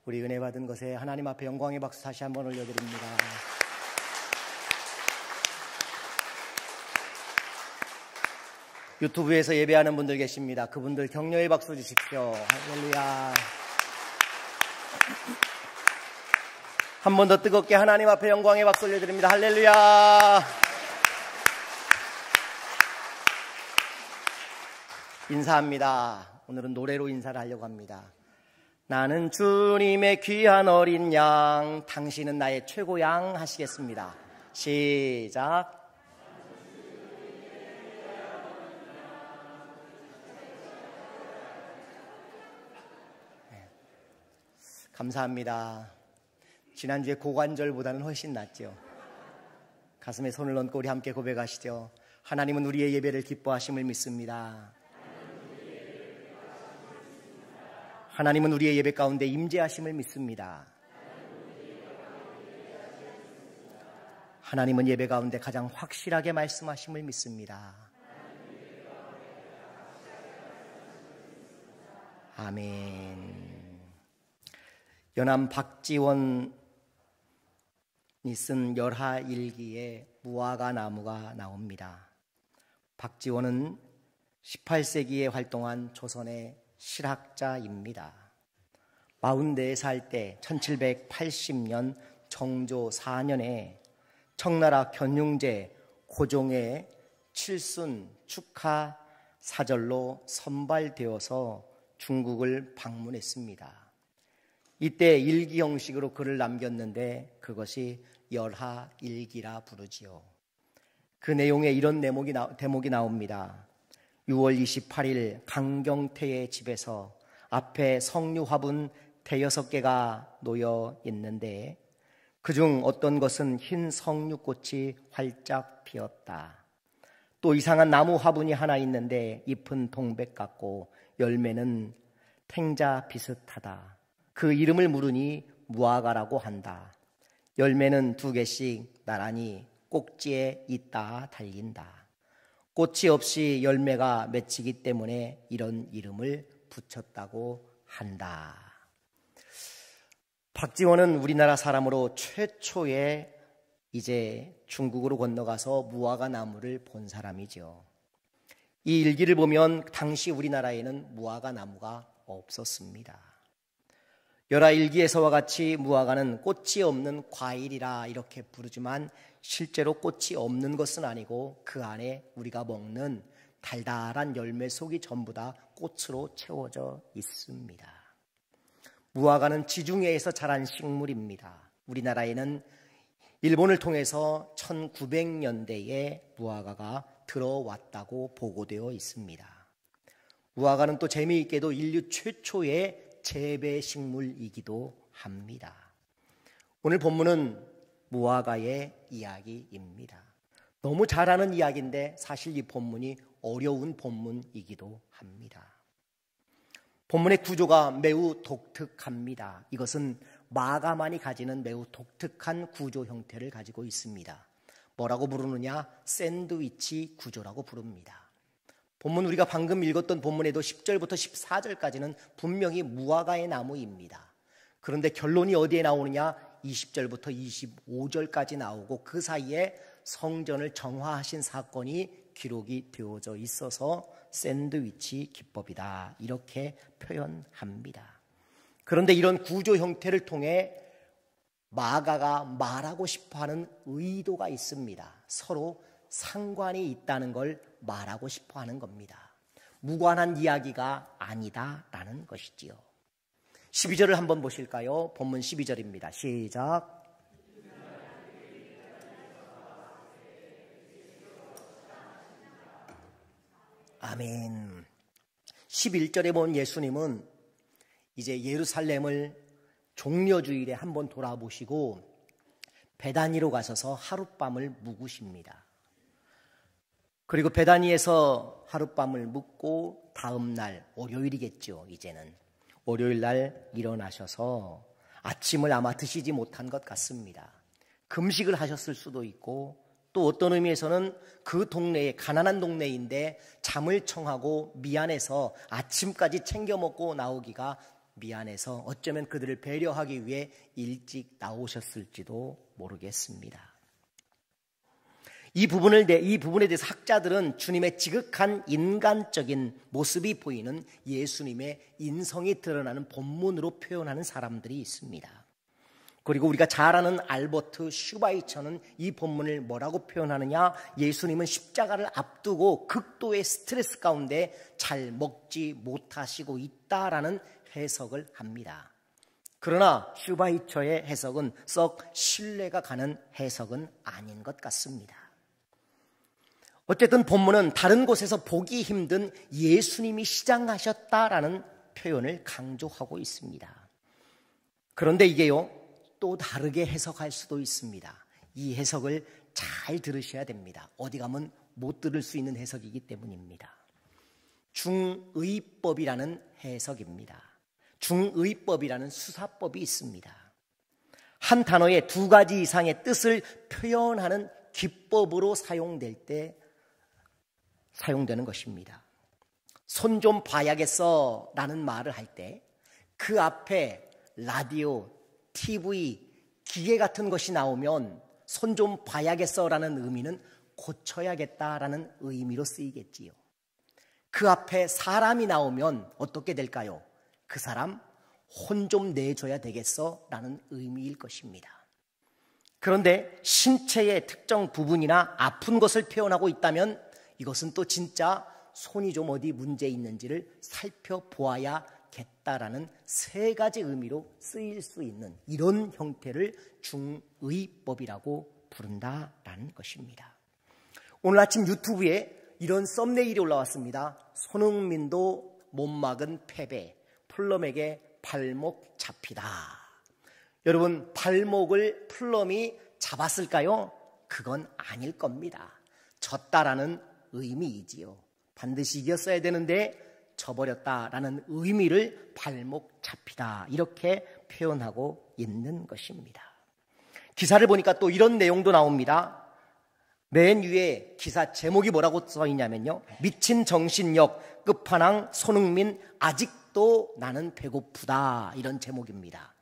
우리 은혜 받은 것에 하나님 앞에 영광의 박수 다시 한번 올려드립니다. 유튜브에서 예배하는 분들 계십니다. 그분들 격려의 박수 주십시오. 할렐루야. 한 번 더 뜨겁게 하나님 앞에 영광의 박수 올려드립니다. 할렐루야. 인사합니다. 오늘은 노래로 인사를 하려고 합니다. 나는 주님의 귀한 어린 양, 당신은 나의 최고 양 하시겠습니다. 시작. 감사합니다. 지난주에 고관절보다는 훨씬 낫죠. 가슴에 손을 얹고 우리 함께 고백하시죠. 하나님은 우리의 예배를 기뻐하심을 믿습니다. 하나님은 우리의 예배 가운데 임재하심을 믿습니다. 하나님은 예배 가운데 가장 확실하게 말씀하심을 믿습니다. 아멘. 연암 박지원이 쓴 열하일기에 무화과 나무가 나옵니다. 박지원은 18세기에 활동한 조선의 실학자입니다. 44살 때 1780년 정조 4년에 청나라 견융제 고종의 칠순 축하 사절로 선발되어서 중국을 방문했습니다. 이때 일기 형식으로 글을 남겼는데 그것이 열하일기라 부르지요. 그 내용에 이런 대목이 나옵니다. 6월 28일 강경태의 집에서 앞에 석류 화분 6개가 놓여 있는데 그중 어떤 것은 흰 석류꽃이 활짝 피었다. 또 이상한 나무 화분이 하나 있는데 잎은 동백 같고 열매는 탱자 비슷하다. 그 이름을 물으니 무화과라고 한다. 열매는 2개씩 나란히 꼭지에 있다 달린다. 꽃이 없이 열매가 맺히기 때문에 이런 이름을 붙였다고 한다. 박지원은 우리나라 사람으로 최초의 이제 중국으로 건너가서 무화과 나무를 본 사람이죠. 이 일기를 보면 당시 우리나라에는 무화과 나무가 없었습니다. 열하일기에서와 같이 무화과는 꽃이 없는 과일이라 이렇게 부르지만 실제로 꽃이 없는 것은 아니고 그 안에 우리가 먹는 달달한 열매 속이 전부 다 꽃으로 채워져 있습니다. 무화과는 지중해에서 자란 식물입니다. 우리나라에는 일본을 통해서 1900년대에 무화과가 들어왔다고 보고되어 있습니다. 무화과는 또 재미있게도 인류 최초의 재배 식물이기도 합니다. 오늘 본문은 무화과의 이야기입니다. 너무 잘 아는 이야기인데 사실 이 본문이 어려운 본문이기도 합니다. 본문의 구조가 매우 독특합니다. 이것은 마가만이 가지는 매우 독특한 구조 형태를 가지고 있습니다. 뭐라고 부르느냐? 샌드위치 구조라고 부릅니다. 본문 우리가 방금 읽었던 본문에도 10절부터 14절까지는 분명히 무화과의 나무입니다. 그런데 결론이 어디에 나오느냐? 20절부터 25절까지 나오고 그 사이에 성전을 정화하신 사건이 기록이 되어져 있어서 샌드위치 기법이다 이렇게 표현합니다. 그런데 이런 구조 형태를 통해 마가가 말하고 싶어하는 의도가 있습니다. 서로 상관이 있다는 걸 말하고 싶어하는 겁니다. 무관한 이야기가 아니다라는 것이지요. 12절을 한번 보실까요? 본문 12절입니다. 시작. 아멘. 11절에 본 예수님은 이제 예루살렘을 종려주일에 한번 돌아보시고 베다니로 가셔서 하룻밤을 묵으십니다. 그리고 베다니에서 하룻밤을 묵고 다음 날 월요일이겠죠. 이제는 월요일 날 일어나셔서 아침을 아마 드시지 못한 것 같습니다. 금식을 하셨을 수도 있고 또 어떤 의미에서는 그 동네에 가난한 동네인데 잠을 청하고 미안해서 아침까지 챙겨 먹고 나오기가 미안해서 어쩌면 그들을 배려하기 위해 일찍 나오셨을지도 모르겠습니다. 이 부분에 대해서 학자들은 주님의 지극한 인간적인 모습이 보이는 예수님의 인성이 드러나는 본문으로 표현하는 사람들이 있습니다. 그리고 우리가 잘 아는 알버트 슈바이처는 이 본문을 뭐라고 표현하느냐? 예수님은 십자가를 앞두고 극도의 스트레스 가운데 잘 먹지 못하시고 있다라는 해석을 합니다. 그러나 슈바이처의 해석은 썩 신뢰가 가는 해석은 아닌 것 같습니다. 어쨌든 본문은 다른 곳에서 보기 힘든 예수님이 시장하셨다라는 표현을 강조하고 있습니다. 그런데 이게요, 또 다르게 해석할 수도 있습니다. 이 해석을 잘 들으셔야 됩니다. 어디 가면 못 들을 수 있는 해석이기 때문입니다. 중의법이라는 해석입니다. 중의법이라는 수사법이 있습니다. 한 단어의 두 가지 이상의 뜻을 표현하는 기법으로 사용될 때 사용되는 것입니다. 손 좀 봐야겠어 라는 말을 할 때 그 앞에 라디오, TV, 기계 같은 것이 나오면 손 좀 봐야겠어 라는 의미는 고쳐야겠다라는 의미로 쓰이겠지요. 그 앞에 사람이 나오면 어떻게 될까요? 그 사람 혼 좀 내줘야 되겠어 라는 의미일 것입니다. 그런데 신체의 특정 부분이나 아픈 것을 표현하고 있다면 이것은 또 진짜 손이 좀 어디 문제 있는지를 살펴보아야겠다라는 세 가지 의미로 쓰일 수 있는 이런 형태를 중의법이라고 부른다라는 것입니다. 오늘 아침 유튜브에 이런 썸네일이 올라왔습니다. 손흥민도 못 막은 패배, 플럼에게 발목 잡히다. 여러분, 발목을 플럼이 잡았을까요? 그건 아닐 겁니다. 졌다라는 의미이지요. 반드시 이겼어야 되는데 져버렸다라는 의미를 발목 잡히다 이렇게 표현하고 있는 것입니다. 기사를 보니까 또 이런 내용도 나옵니다. 맨 위에 기사 제목이 뭐라고 써 있냐면요, 미친 정신력 끝판왕 손흥민 아직도 나는 배고프다, 이런 제목입니다.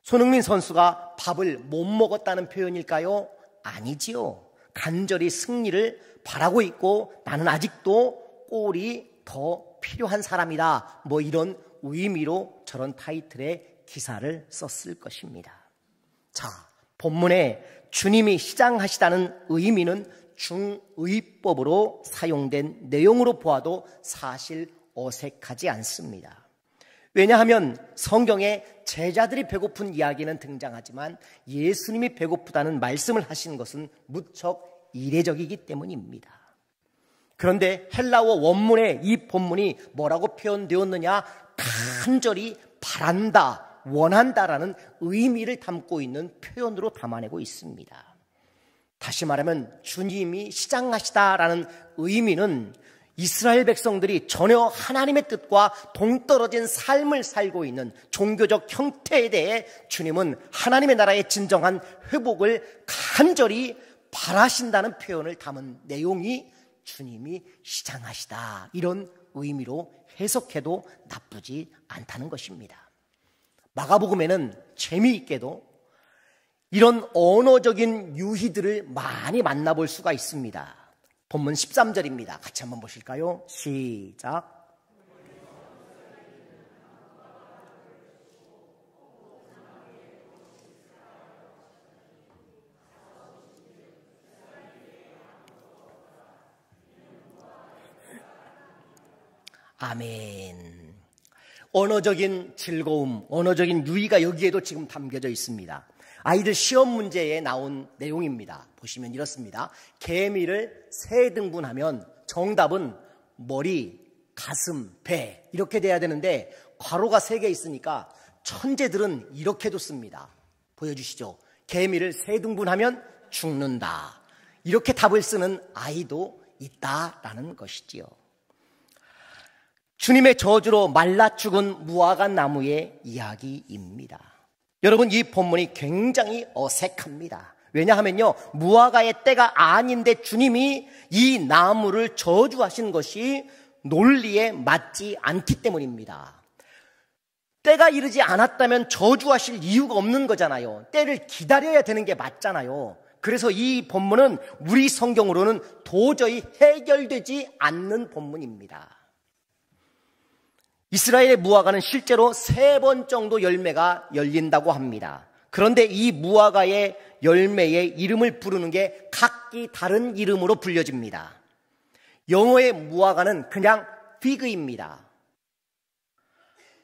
손흥민 선수가 밥을 못 먹었다는 표현일까요? 아니지요. 간절히 승리를 바라고 있고 나는 아직도 골이 더 필요한 사람이다, 뭐 이런 의미로 저런 타이틀의 기사를 썼을 것입니다. 자, 본문에 주님이 시장하시다는 의미는 중의법으로 사용된 내용으로 보아도 사실 어색하지 않습니다. 왜냐하면 성경에 제자들이 배고픈 이야기는 등장하지만 예수님이 배고프다는 말씀을 하시는 것은 무척 이례적이기 때문입니다. 그런데 헬라어 원문에 이 본문이 뭐라고 표현되었느냐? 간절히 바란다, 원한다라는 의미를 담고 있는 표현으로 담아내고 있습니다. 다시 말하면 주님이 시장하시다라는 의미는 이스라엘 백성들이 전혀 하나님의 뜻과 동떨어진 삶을 살고 있는 종교적 형태에 대해 주님은 하나님의 나라의 진정한 회복을 간절히 바라신다는 표현을 담은 내용이 주님이 시장하시다, 이런 의미로 해석해도 나쁘지 않다는 것입니다. 마가복음에는 재미있게도 이런 언어적인 유희들을 많이 만나볼 수가 있습니다. 본문 13절입니다. 같이 한번 보실까요? 시작. 아멘. 언어적인 즐거움, 언어적인 유희가 여기에도 지금 담겨져 있습니다. 아이들 시험 문제에 나온 내용입니다. 보시면 이렇습니다. 개미를 세 등분하면 정답은 머리, 가슴, 배 이렇게 돼야 되는데 괄호가 3개 있으니까 천재들은 이렇게도 씁니다. 보여주시죠. 개미를 세 등분하면 죽는다. 이렇게 답을 쓰는 아이도 있다라는 것이지요. 주님의 저주로 말라 죽은 무화과 나무의 이야기입니다. 여러분, 이 본문이 굉장히 어색합니다. 왜냐하면요, 무화과의 때가 아닌데 주님이 이 나무를 저주하신 것이 논리에 맞지 않기 때문입니다. 때가 이르지 않았다면 저주하실 이유가 없는 거잖아요. 때를 기다려야 되는 게 맞잖아요. 그래서 이 본문은 우리 성경으로는 도저히 해결되지 않는 본문입니다. 이스라엘의 무화과는 실제로 3번 정도 열매가 열린다고 합니다. 그런데 이 무화과의 열매의 이름을 부르는 게 각기 다른 이름으로 불려집니다. 영어의 무화과는 그냥 피그입니다.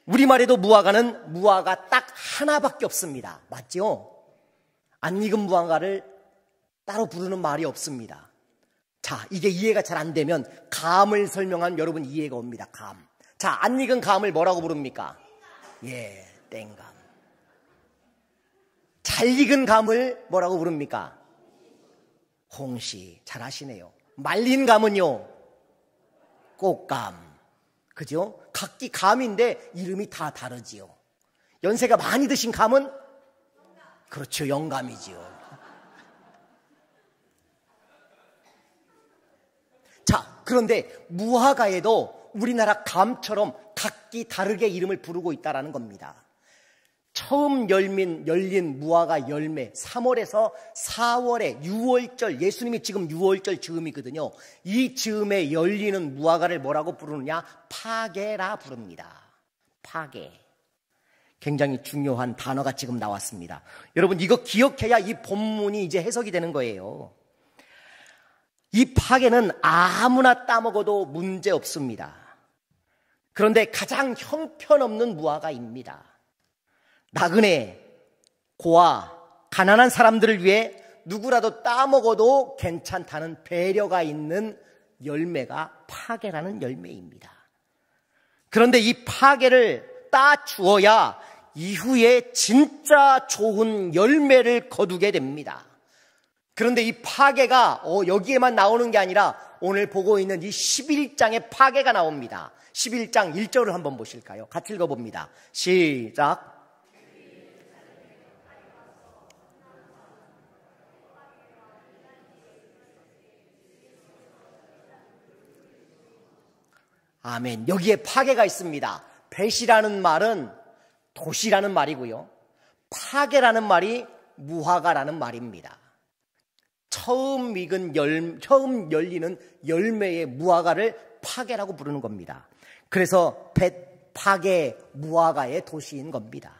우리말에도 무화과는 무화과 딱 하나밖에 없습니다. 맞죠? 안 익은 무화과를 따로 부르는 말이 없습니다. 자, 이게 이해가 잘 안 되면 감을 설명하면 여러분 이해가 옵니다. 감. 자, 안 익은 감을 뭐라고 부릅니까? 예, 땡감. 잘 익은 감을 뭐라고 부릅니까? 홍시. 잘 아시네요. 말린 감은요? 꽃감. 그죠? 각기 감인데 이름이 다 다르지요. 연세가 많이 드신 감은? 그렇죠, 영감이지요. 자, 그런데 무화과에도 우리나라 감처럼 각기 다르게 이름을 부르고 있다는 겁니다. 처음 열린 무화과 열매 3월에서 4월에 6월절, 예수님이 지금 6월절 즈음이거든요. 이 즈음에 열리는 무화과를 뭐라고 부르느냐? 파게라 부릅니다. 파게. 굉장히 중요한 단어가 지금 나왔습니다. 여러분 이거 기억해야 이 본문이 이제 해석이 되는 거예요. 이 파게는 아무나 따먹어도 문제 없습니다. 그런데 가장 형편없는 무화과입니다. 나그네, 고아, 가난한 사람들을 위해 누구라도 따먹어도 괜찮다는 배려가 있는 열매가 파게라는 열매입니다. 그런데 이 파게를 따 주어야 이후에 진짜 좋은 열매를 거두게 됩니다. 그런데 이 파게가 여기에만 나오는 게 아니라 오늘 보고 있는 이 11장에 파게가 나옵니다. 11장 1절을 한번 보실까요? 같이 읽어봅니다. 시작. 아멘. 여기에 파게가 있습니다. 벳이라는 말은 도시라는 말이고요. 파게라는 말이 무화과라는 말입니다. 처음 열리는 열매의 무화과를 파게라고 부르는 겁니다. 그래서 벳, 파게, 무화과의 도시인 겁니다.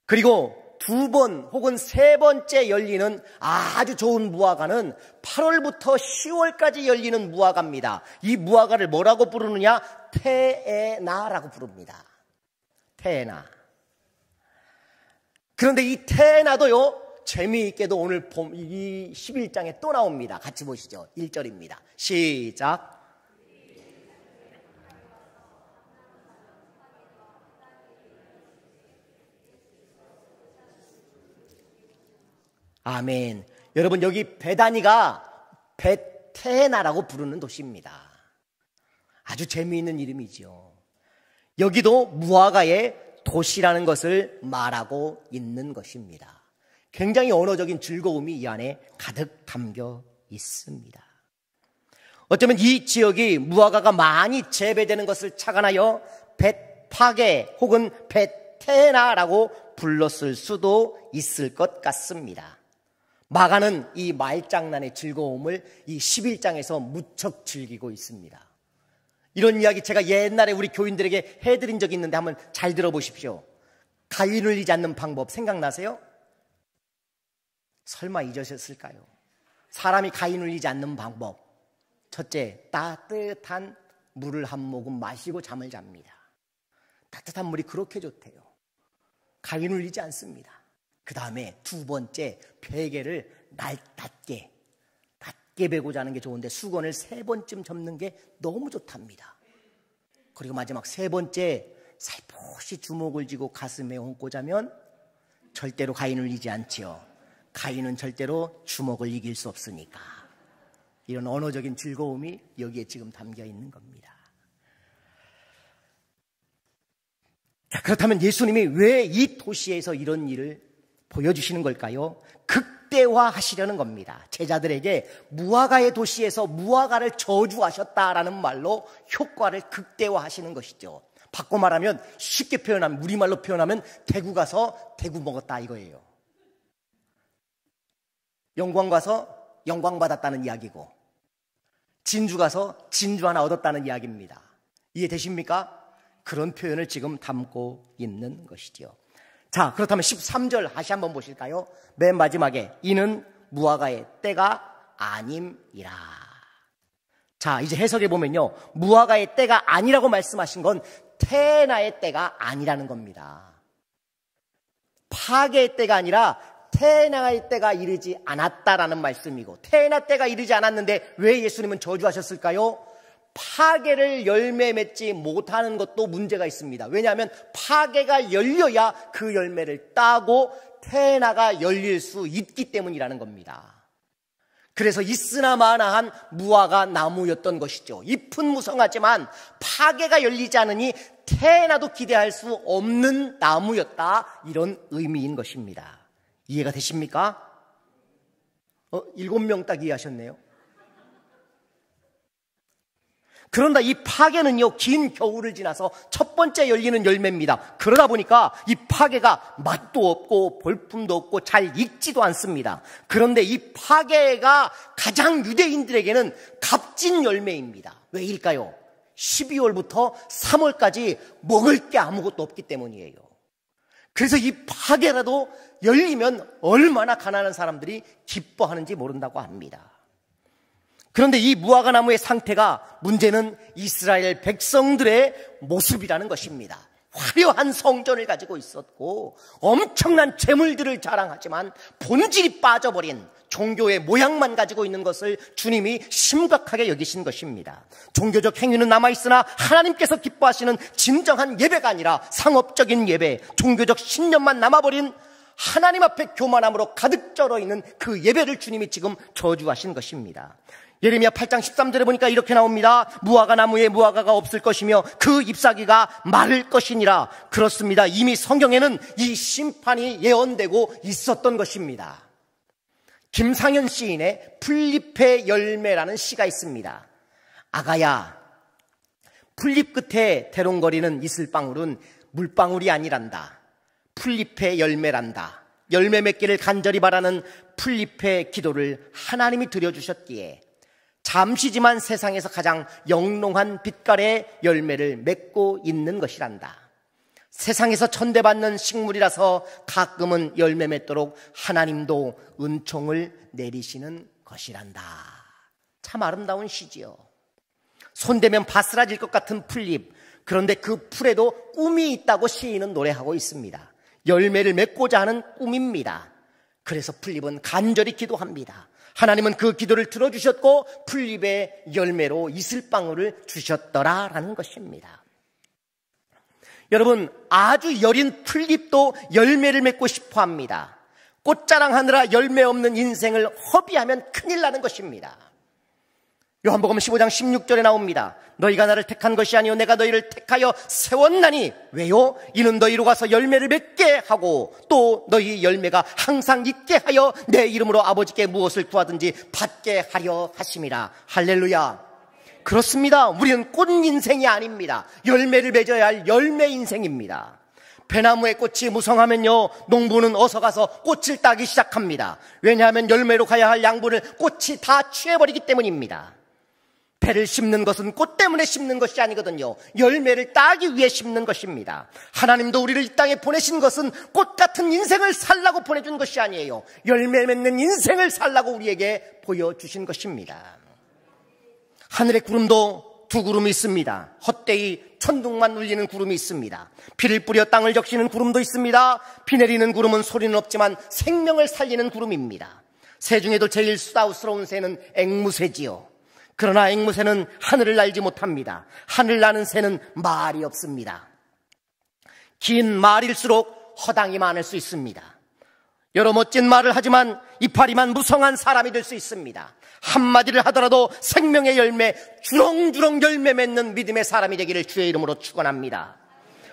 그리고 2번 혹은 3번째 열리는 아주 좋은 무화과는 8월부터 10월까지 열리는 무화과입니다. 이 무화과를 뭐라고 부르느냐? 테에나라고 부릅니다. 테에나. 그런데 이 테에나도요, 재미있게도 오늘 이 11장에 또 나옵니다. 같이 보시죠. 1절입니다. 시작. 아멘. 여러분 여기 베다니가 베테나라고 부르는 도시입니다. 아주 재미있는 이름이죠. 여기도 무화과의 도시라는 것을 말하고 있는 것입니다. 굉장히 언어적인 즐거움이 이 안에 가득 담겨 있습니다. 어쩌면 이 지역이 무화과가 많이 재배되는 것을 착안하여 벳파게 혹은 베테나라고 불렀을 수도 있을 것 같습니다. 마가는 이 말장난의 즐거움을 이 11장에서 무척 즐기고 있습니다. 이런 이야기 제가 옛날에 우리 교인들에게 해드린 적이 있는데 한번 잘 들어보십시오. 가위 눌리지 않는 방법 생각나세요? 설마 잊으셨을까요? 사람이 가위 눌리지 않는 방법. 첫째, 따뜻한 물을 한 모금 마시고 잠을 잡니다. 따뜻한 물이 그렇게 좋대요. 가위 눌리지 않습니다. 그 다음에 2번째, 베개를 낮게 베고 자는 게 좋은데 수건을 3번쯤 접는 게 너무 좋답니다. 그리고 마지막 3번째, 살포시 주먹을 쥐고 가슴에 얹고 자면 절대로 가위 눌리지 않지요. 가위는 절대로 주먹을 이길 수 없으니까. 이런 언어적인 즐거움이 여기에 지금 담겨 있는 겁니다. 자, 그렇다면 예수님이 왜 이 도시에서 이런 일을 보여주시는 걸까요? 극대화하시려는 겁니다. 제자들에게 무화과의 도시에서 무화과를 저주하셨다라는 말로 효과를 극대화하시는 것이죠. 바꿔 말하면, 쉽게 표현하면, 우리말로 표현하면 대구 가서 대구 먹었다 이거예요. 영광 가서 영광 받았다는 이야기고, 진주 가서 진주 하나 얻었다는 이야기입니다. 이해되십니까? 그런 표현을 지금 담고 있는 것이죠. 자, 그렇다면 13절 다시 한번 보실까요? 맨 마지막에 이는 무화과의 때가 아님이라. 자, 이제 해석해 보면요, 무화과의 때가 아니라고 말씀하신 건 테나의 때가 아니라는 겁니다. 파괴의 때가 아니라 테나의 때가 이르지 않았다라는 말씀이고, 테나 때가 이르지 않았는데 왜 예수님은 저주하셨을까요? 파괴를 열매 맺지 못하는 것도 문제가 있습니다. 왜냐하면 파괴가 열려야 그 열매를 따고 테나가 열릴 수 있기 때문이라는 겁니다. 그래서 있으나 마나한 무화과 나무였던 것이죠. 잎은 무성하지만 파괴가 열리지 않으니 테나도 기대할 수 없는 나무였다, 이런 의미인 것입니다. 이해가 되십니까? 7명 딱 이해하셨네요. 그런다 이 파괴는요, 긴 겨울을 지나서 첫 번째 열리는 열매입니다. 그러다 보니까 이 파괴가 맛도 없고 볼품도 없고 잘 익지도 않습니다. 그런데 이 파괴가 가장 유대인들에게는 값진 열매입니다. 왜일까요? 12월부터 3월까지 먹을 게 아무것도 없기 때문이에요. 그래서 이 파괴라도 열리면 얼마나 가난한 사람들이 기뻐하는지 모른다고 합니다. 그런데 이 무화과 나무의 상태가, 문제는 이스라엘 백성들의 모습이라는 것입니다. 화려한 성전을 가지고 있었고 엄청난 재물들을 자랑하지만 본질이 빠져버린 종교의 모양만 가지고 있는 것을 주님이 심각하게 여기신 것입니다. 종교적 행위는 남아있으나 하나님께서 기뻐하시는 진정한 예배가 아니라 상업적인 예배, 종교적 신념만 남아버린 하나님 앞에 교만함으로 가득 쩔어있는 그 예배를 주님이 지금 저주하신 것입니다. 예레미야 8장 13절에 보니까 이렇게 나옵니다. 무화과 나무에 무화과가 없을 것이며 그 잎사귀가 마를 것이니라. 그렇습니다. 이미 성경에는 이 심판이 예언되고 있었던 것입니다. 김상현 시인의 풀잎의 열매라는 시가 있습니다. 아가야, 풀잎 끝에 대롱거리는 이슬방울은 물방울이 아니란다. 풀잎의 열매란다. 열매 맺기를 간절히 바라는 풀잎의 기도를 하나님이 드려주셨기에 잠시지만 세상에서 가장 영롱한 빛깔의 열매를 맺고 있는 것이란다. 세상에서 천대받는 식물이라서 가끔은 열매 맺도록 하나님도 은총을 내리시는 것이란다. 참 아름다운 시지요. 손대면 바스라질 것 같은 풀잎, 그런데 그 풀에도 꿈이 있다고 시인은 노래하고 있습니다. 열매를 맺고자 하는 꿈입니다. 그래서 풀잎은 간절히 기도합니다. 하나님은 그 기도를 들어주셨고 풀잎의 열매로 이슬방울을 주셨더라라는 것입니다. 여러분, 아주 여린 풀잎도 열매를 맺고 싶어 합니다. 꽃자랑하느라 열매 없는 인생을 허비하면 큰일 나는 것입니다. 요한복음 15장 16절에 나옵니다. 너희가 나를 택한 것이 아니요 내가 너희를 택하여 세웠나니. 왜요? 이는 너희로 가서 열매를 맺게 하고 또 너희 열매가 항상 있게 하여 내 이름으로 아버지께 무엇을 구하든지 받게 하려 하심이라. 할렐루야. 그렇습니다. 우리는 꽃 인생이 아닙니다. 열매를 맺어야 할 열매 인생입니다. 배나무의 꽃이 무성하면요, 농부는 어서 가서 꽃을 따기 시작합니다. 왜냐하면 열매로 가야 할 양분을 꽃이 다 취해버리기 때문입니다. 배를 심는 것은 꽃 때문에 심는 것이 아니거든요. 열매를 따기 위해 심는 것입니다. 하나님도 우리를 이 땅에 보내신 것은 꽃 같은 인생을 살라고 보내준 것이 아니에요. 열매 맺는 인생을 살라고 우리에게 보여주신 것입니다. 하늘의 구름도 두 구름이 있습니다. 헛되이 천둥만 울리는 구름이 있습니다. 비를 뿌려 땅을 적시는 구름도 있습니다. 비 내리는 구름은 소리는 없지만 생명을 살리는 구름입니다. 새 중에도 제일 수다스러운 새는 앵무새지요. 그러나 앵무새는 하늘을 날지 못합니다. 하늘 나는 새는 말이 없습니다. 긴 말일수록 허당이 많을 수 있습니다. 여러 멋진 말을 하지만 이파리만 무성한 사람이 될 수 있습니다. 한마디를 하더라도 생명의 열매, 주렁주렁 열매 맺는 믿음의 사람이 되기를 주의 이름으로 축원합니다.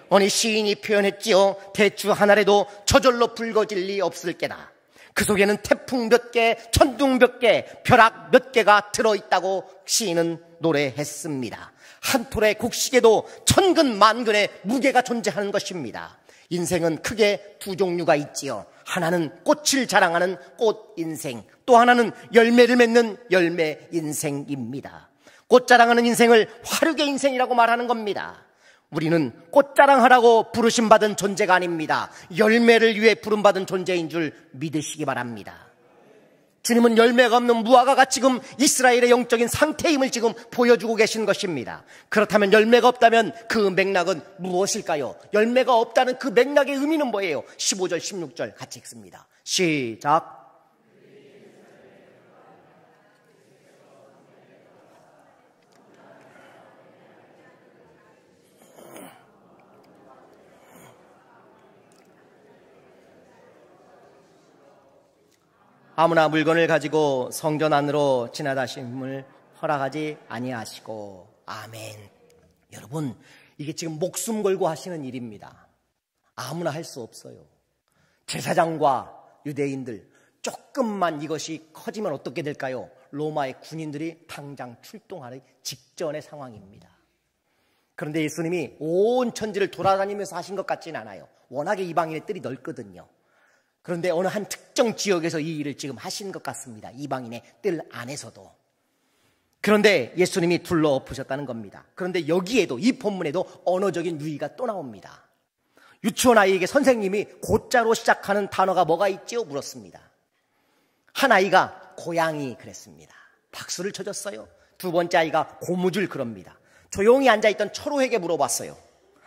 어느 시인이 표현했지요. 대추 하나라도 저절로 붉어질 리 없을 게다. 그 속에는 태풍 몇 개, 천둥 몇 개, 벼락 몇 개가 들어있다고 시인은 노래했습니다. 한 톨의 곡식에도 천근 만근의 무게가 존재하는 것입니다. 인생은 크게 두 종류가 있지요. 하나는 꽃을 자랑하는 꽃 인생, 또 하나는 열매를 맺는 열매 인생입니다. 꽃 자랑하는 인생을 화류계 인생이라고 말하는 겁니다. 우리는 꽃 자랑하라고 부르심받은 존재가 아닙니다. 열매를 위해 부름받은 존재인 줄 믿으시기 바랍니다. 주님은 열매가 없는 무화과가 지금 이스라엘의 영적인 상태임을 지금 보여주고 계신 것입니다. 그렇다면 열매가 없다면 그 맥락은 무엇일까요? 열매가 없다는 그 맥락의 의미는 뭐예요? 15절 16절 같이 읽습니다. 시작. 아무나 물건을 가지고 성전 안으로 지나다심을 허락하지 아니하시고. 아멘. 여러분, 이게 지금 목숨 걸고 하시는 일입니다. 아무나 할 수 없어요. 제사장과 유대인들, 조금만 이것이 커지면 어떻게 될까요? 로마의 군인들이 당장 출동하기 직전의 상황입니다. 그런데 예수님이 온 천지를 돌아다니면서 하신 것 같지는 않아요. 워낙에 이방인의 뜰이 넓거든요. 그런데 어느 한 특정 지역에서 이 일을 지금 하신 것 같습니다. 이방인의 뜰 안에서도. 그런데 예수님이 둘러엎으셨다는 겁니다. 그런데 여기에도, 이 본문에도 언어적인 유의가 또 나옵니다. 유치원 아이에게 선생님이 고자로 시작하는 단어가 뭐가 있지요? 물었습니다. 한 아이가 고양이 그랬습니다. 박수를 쳐줬어요. 두 번째 아이가 고무줄 그럽니다. 조용히 앉아있던 철호에게 물어봤어요.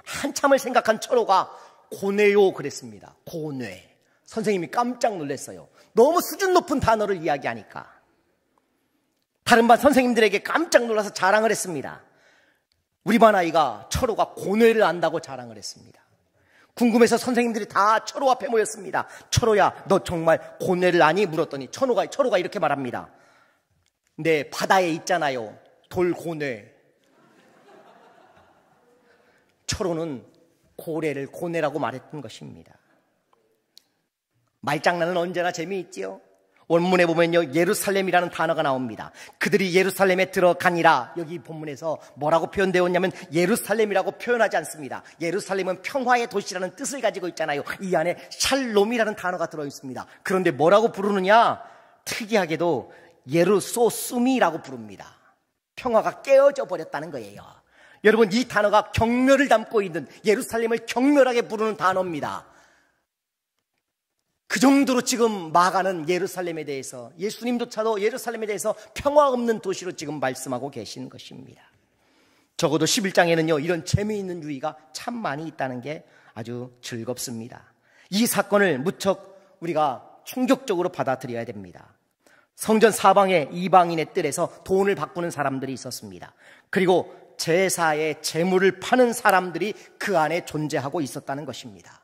한참을 생각한 철호가 고뇌요 그랬습니다. 고뇌. 선생님이 깜짝 놀랐어요. 너무 수준 높은 단어를 이야기하니까. 다른 반 선생님들에게 깜짝 놀라서 자랑을 했습니다. 우리 반 아이가 철호가 고뇌를 안다고 자랑을 했습니다. 궁금해서 선생님들이 다 철호 앞에 모였습니다. 철호야, 너 정말 고뇌를 아니? 물었더니 철호가 이렇게 말합니다. 네, 바다에 있잖아요. 돌고뇌. 철호는 고래를 고뇌라고 말했던 것입니다. 말장난은 언제나 재미있지요. 원문에 보면요, 예루살렘이라는 단어가 나옵니다. 그들이 예루살렘에 들어가니라. 여기 본문에서 뭐라고 표현되어 있냐면 예루살렘이라고 표현하지 않습니다. 예루살렘은 평화의 도시라는 뜻을 가지고 있잖아요. 이 안에 샬롬이라는 단어가 들어있습니다. 그런데 뭐라고 부르느냐? 특이하게도 예루소스미라고 부릅니다. 평화가 깨어져 버렸다는 거예요. 여러분, 이 단어가 경멸을 담고 있는, 예루살렘을 경멸하게 부르는 단어입니다. 그 정도로 지금 마가는 예루살렘에 대해서, 예수님조차도 예루살렘에 대해서 평화 없는 도시로 지금 말씀하고 계신 것입니다. 적어도 11장에는요 이런 재미있는 유의가 참 많이 있다는 게 아주 즐겁습니다. 이 사건을 무척 우리가 충격적으로 받아들여야 됩니다. 성전 사방에 이방인의 뜰에서 돈을 바꾸는 사람들이 있었습니다. 그리고 제사의 제물을 파는 사람들이 그 안에 존재하고 있었다는 것입니다.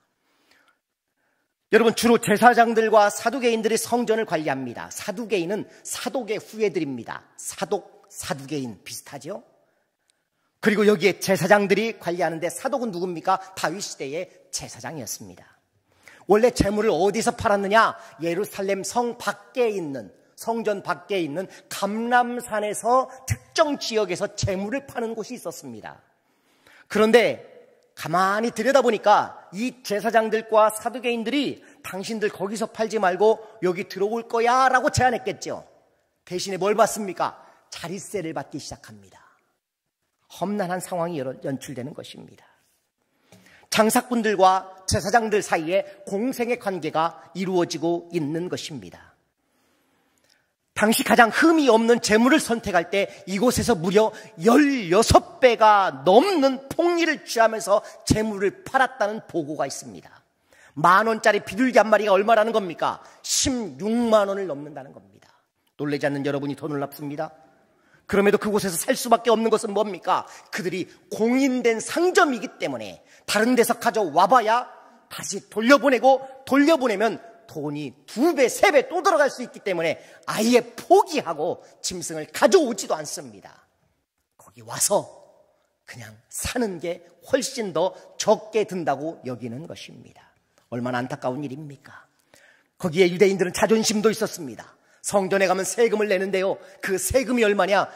여러분, 주로 제사장들과 사두개인들이 성전을 관리합니다. 사두개인은 사독의 후예들입니다. 사독, 사두개인 비슷하죠? 그리고 여기에 제사장들이 관리하는데, 사독은 누굽니까? 다윗 시대의 제사장이었습니다. 원래 제물을 어디서 팔았느냐? 예루살렘 성 밖에 있는, 성전 밖에 있는 감람산에서 특정 지역에서 제물을 파는 곳이 있었습니다. 그런데 가만히 들여다보니까 이 제사장들과 사두개인들이 당신들 거기서 팔지 말고 여기 들어올 거야 라고 제안했겠죠. 대신에 뭘 받습니까? 자릿세를 받기 시작합니다. 험난한 상황이 연출되는 것입니다. 장사꾼들과 제사장들 사이에 공생의 관계가 이루어지고 있는 것입니다. 당시 가장 흠이 없는 재물을 선택할 때 이곳에서 무려 16배가 넘는 폭리를 취하면서 재물을 팔았다는 보고가 있습니다. 10,000원짜리 비둘기 한 마리가 얼마라는 겁니까? 16만 원을 넘는다는 겁니다. 놀라지 않는 여러분이 더 놀랍습니다. 그럼에도 그곳에서 살 수밖에 없는 것은 뭡니까? 그들이 공인된 상점이기 때문에 다른 데서 가져와봐야 다시 돌려보내면 돈이 2배, 3배 또 들어갈 수 있기 때문에 아예 포기하고 짐승을 가져오지도 않습니다. 거기 와서 그냥 사는 게 훨씬 더 적게 든다고 여기는 것입니다. 얼마나 안타까운 일입니까? 거기에 유대인들은 자존심도 있었습니다. 성전에 가면 세금을 내는데요, 그 세금이 얼마냐?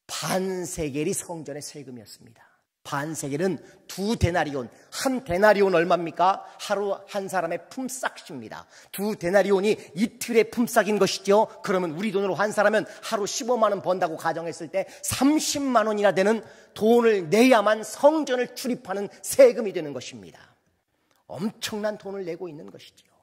반세겔이 성전의 세금이었습니다. 반세겔은 2데나리온, 1데나리온 얼마입니까? 하루 한 사람의 품삯입니다. 2데나리온이 이틀의 품삯인 것이죠. 그러면 우리 돈으로 환산하면 하루 15만 원 번다고 가정했을 때 30만 원이나 되는 돈을 내야만 성전을 출입하는 세금이 되는 것입니다. 엄청난 돈을 내고 있는 것이지요.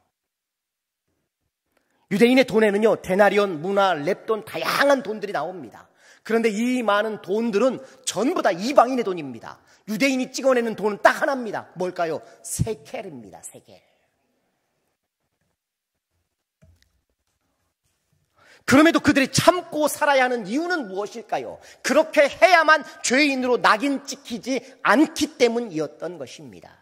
유대인의 돈에는요, 데나리온, 문화, 렙돈, 다양한 돈들이 나옵니다. 그런데 이 많은 돈들은 전부 다 이방인의 돈입니다. 유대인이 찍어내는 돈은 딱 하나입니다. 뭘까요? 세켈입니다. 세켈. 그럼에도 그들이 참고 살아야 하는 이유는 무엇일까요? 그렇게 해야만 죄인으로 낙인 찍히지 않기 때문이었던 것입니다.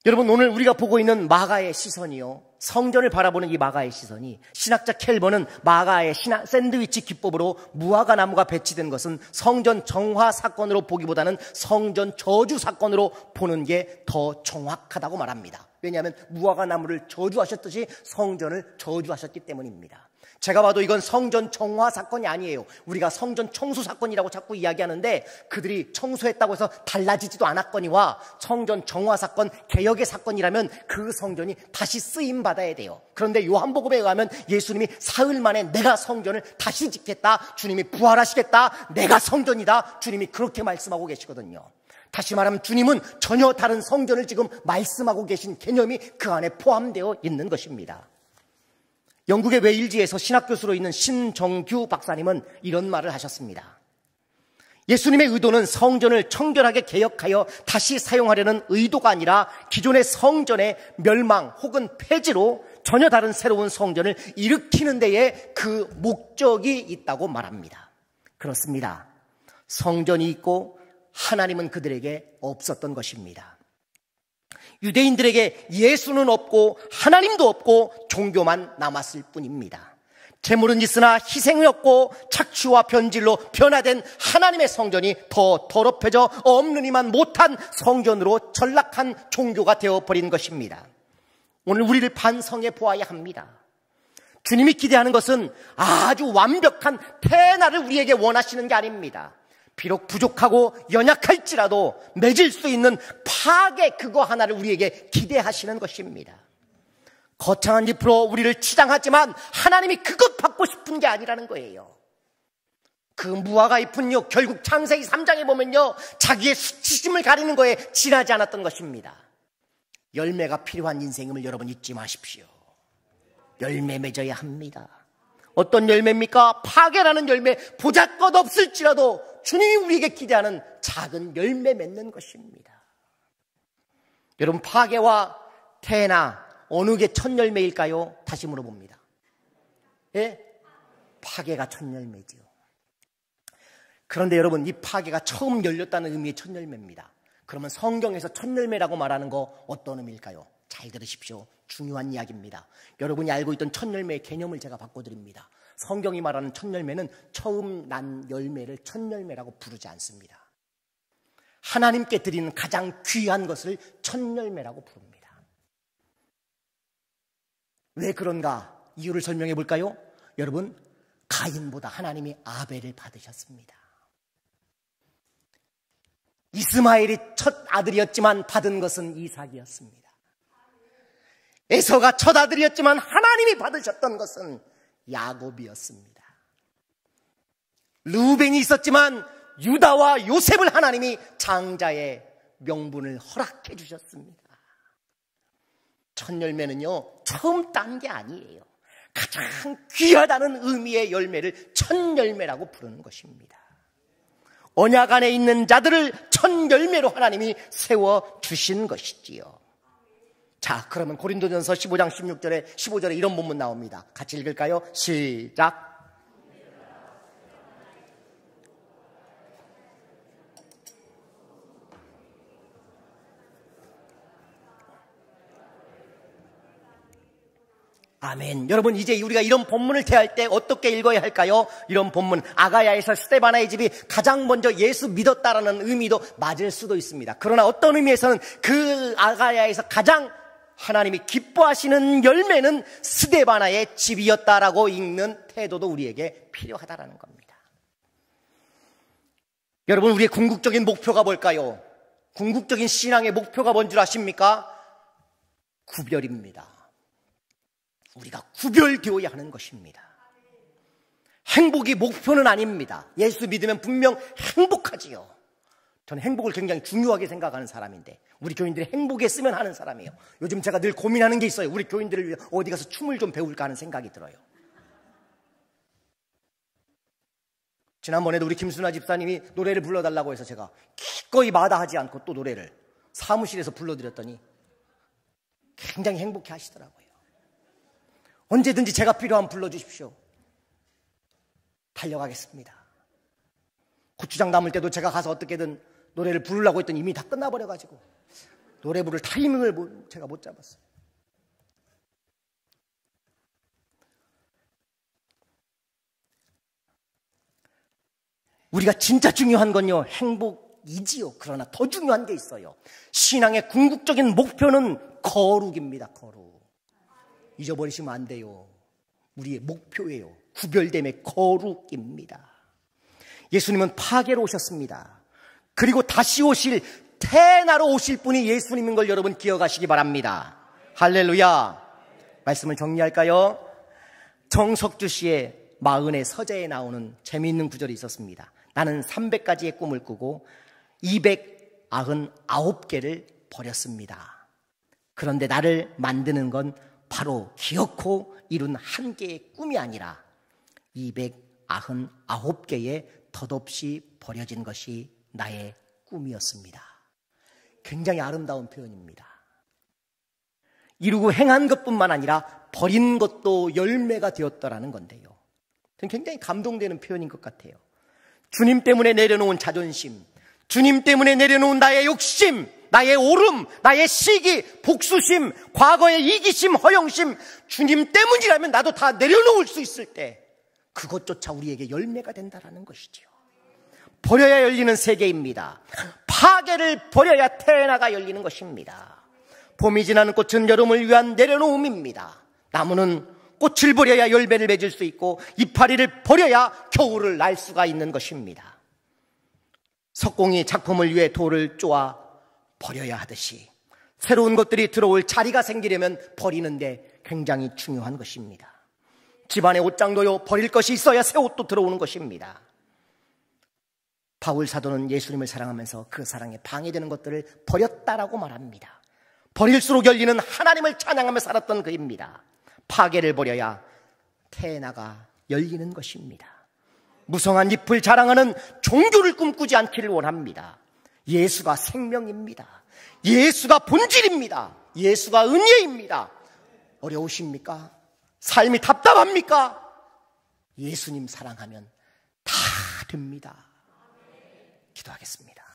여러분, 오늘 우리가 보고 있는 마가의 시선이요, 성전을 바라보는 이 마가의 시선이, 신학자 켈버는 마가의 샌드위치 기법으로 무화과 나무가 배치된 것은 성전 정화 사건으로 보기보다는 성전 저주 사건으로 보는 게 더 정확하다고 말합니다. 왜냐하면 무화과 나무를 저주하셨듯이 성전을 저주하셨기 때문입니다. 제가 봐도 이건 성전 정화 사건이 아니에요. 우리가 성전 청소 사건이라고 자꾸 이야기하는데 그들이 청소했다고 해서 달라지지도 않았거니와 성전 정화 사건, 개혁의 사건이라면 그 성전이 다시 쓰임받아야 돼요. 그런데 요한복음에 의하면 예수님이 사흘 만에 내가 성전을 다시 짓겠다, 주님이 부활하시겠다, 내가 성전이다, 주님이 그렇게 말씀하고 계시거든요. 다시 말하면 주님은 전혀 다른 성전을 지금 말씀하고 계신 개념이 그 안에 포함되어 있는 것입니다. 영국의 웨일즈에서 신학교수로 있는 신정규 박사님은 이런 말을 하셨습니다. 예수님의 의도는 성전을 청결하게 개혁하여 다시 사용하려는 의도가 아니라 기존의 성전의 멸망 혹은 폐지로 전혀 다른 새로운 성전을 일으키는 데에 그 목적이 있다고 말합니다. 그렇습니다. 성전이 있고 하나님은 그들에게 없었던 것입니다. 유대인들에게 예수는 없고 하나님도 없고 종교만 남았을 뿐입니다. 재물은 있으나 희생이 없고 착취와 변질로 변화된 하나님의 성전이 더 더럽혀져 없느니만 못한 성전으로 전락한 종교가 되어버린 것입니다. 오늘 우리를 반성해 보아야 합니다. 주님이 기대하는 것은 아주 완벽한 테나를 우리에게 원하시는 게 아닙니다. 비록 부족하고 연약할지라도 맺을 수 있는 파괴 그거 하나를 우리에게 기대하시는 것입니다. 거창한 잎으로 우리를 치장하지만 하나님이 그것 받고 싶은 게 아니라는 거예요. 그 무화과 잎은요, 결국 창세기 3장에 보면요, 자기의 수치심을 가리는 거에 지나지 않았던 것입니다. 열매가 필요한 인생임을 여러분 잊지 마십시오. 열매 맺어야 합니다. 어떤 열매입니까? 파괴라는 열매, 보잘것없을지라도 주님이 우리에게 기대하는 작은 열매 맺는 것입니다. 여러분, 파괴와 태나 어느 게 첫 열매일까요? 다시 물어봅니다. 예? 파괴가 첫 열매지요. 그런데 여러분, 이 파괴가 처음 열렸다는 의미의 첫 열매입니다. 그러면 성경에서 첫 열매라고 말하는 거 어떤 의미일까요? 잘 들으십시오. 중요한 이야기입니다. 여러분이 알고 있던 첫 열매의 개념을 제가 바꿔드립니다. 성경이 말하는 첫 열매는 처음 난 열매를 첫 열매라고 부르지 않습니다. 하나님께 드리는 가장 귀한 것을 첫 열매라고 부릅니다. 왜 그런가? 이유를 설명해 볼까요? 여러분, 가인보다 하나님이 아벨을 받으셨습니다. 이스마엘이 첫 아들이었지만 받은 것은 이삭이었습니다. 에서가 첫 아들이었지만 하나님이 받으셨던 것은 야곱이었습니다. 르우벤이 있었지만 유다와 요셉을 하나님이 장자의 명분을 허락해 주셨습니다. 첫 열매는요, 처음 딴 게 아니에요. 가장 귀하다는 의미의 열매를 첫 열매라고 부르는 것입니다. 언약 안에 있는 자들을 첫 열매로 하나님이 세워주신 것이지요. 자, 그러면 고린도전서 15장 15절에 이런 본문 나옵니다. 같이 읽을까요? 시작. 아멘. 여러분, 이제 우리가 이런 본문을 대할 때 어떻게 읽어야 할까요? 이런 본문, 아가야에서 스데바나의 집이 가장 먼저 예수 믿었다라는 의미도 맞을 수도 있습니다. 그러나 어떤 의미에서는 그 아가야에서 가장 하나님이 기뻐하시는 열매는 스데바나의 집이었다라고 읽는 태도도 우리에게 필요하다라는 겁니다. 여러분, 우리의 궁극적인 목표가 뭘까요? 궁극적인 신앙의 목표가 뭔 줄 아십니까? 구별입니다. 우리가 구별되어야 하는 것입니다. 행복이 목표는 아닙니다. 예수 믿으면 분명 행복하지요. 저는 행복을 굉장히 중요하게 생각하는 사람인데 우리 교인들이 행복에 쓰면 하는 사람이에요. 요즘 제가 늘 고민하는 게 있어요. 우리 교인들을 위해 어디 가서 춤을 좀 배울까 하는 생각이 들어요. 지난번에도 우리 김순아 집사님이 노래를 불러달라고 해서 제가 기꺼이 마다하지 않고 또 노래를 사무실에서 불러드렸더니 굉장히 행복해 하시더라고요. 언제든지 제가 필요하면 불러주십시오. 달려가겠습니다. 고추장 담을 때도 제가 가서 어떻게든 노래를 부르려고 했더니 이미 다 끝나버려가지고 노래 부를 타이밍을 제가 못 잡았어요. 우리가 진짜 중요한 건요, 행복이지요. 그러나 더 중요한 게 있어요. 신앙의 궁극적인 목표는 거룩입니다. 거룩. 잊어버리시면 안 돼요. 우리의 목표예요. 구별됨의 거룩입니다. 예수님은 파괴로 오셨습니다. 그리고 다시 오실 태나로 오실 분이 예수님인 걸 여러분 기억하시기 바랍니다. 할렐루야. 말씀을 정리할까요? 정석주 씨의 마흔의 서재에 나오는 재미있는 구절이 있었습니다. 나는 300가지의 꿈을 꾸고 299개를 버렸습니다. 그런데 나를 만드는 건 바로 기어코 이룬 한 개의 꿈이 아니라 299개의 덧없이 버려진 것이 나의 꿈이었습니다. 굉장히 아름다운 표현입니다. 이루고 행한 것뿐만 아니라 버린 것도 열매가 되었더라는 건데요. 굉장히 감동되는 표현인 것 같아요. 주님 때문에 내려놓은 자존심, 주님 때문에 내려놓은 나의 욕심, 나의 오름, 나의 시기, 복수심, 과거의 이기심, 허영심, 주님 때문이라면 나도 다 내려놓을 수 있을 때 그것조차 우리에게 열매가 된다는 것이지요. 버려야 열리는 세계입니다. 파괴를 버려야 태나가 열리는 것입니다. 봄이 지나는 꽃은 여름을 위한 내려놓음입니다. 나무는 꽃을 버려야 열매를 맺을 수 있고 이파리를 버려야 겨울을 날 수가 있는 것입니다. 석공이 작품을 위해 돌을 쪼아 버려야 하듯이 새로운 것들이 들어올 자리가 생기려면 버리는데 굉장히 중요한 것입니다. 집안의 옷장도요, 버릴 것이 있어야 새 옷도 들어오는 것입니다. 바울 사도는 예수님을 사랑하면서 그 사랑에 방해되는 것들을 버렸다라고 말합니다. 버릴수록 열리는 하나님을 찬양하며 살았던 그입니다. 파괴를 버려야 태나가 열리는 것입니다. 무성한 잎을 자랑하는 종교를 꿈꾸지 않기를 원합니다. 예수가 생명입니다. 예수가 본질입니다. 예수가 은혜입니다. 어려우십니까? 삶이 답답합니까? 예수님 사랑하면 다 됩니다. 기도하겠습니다.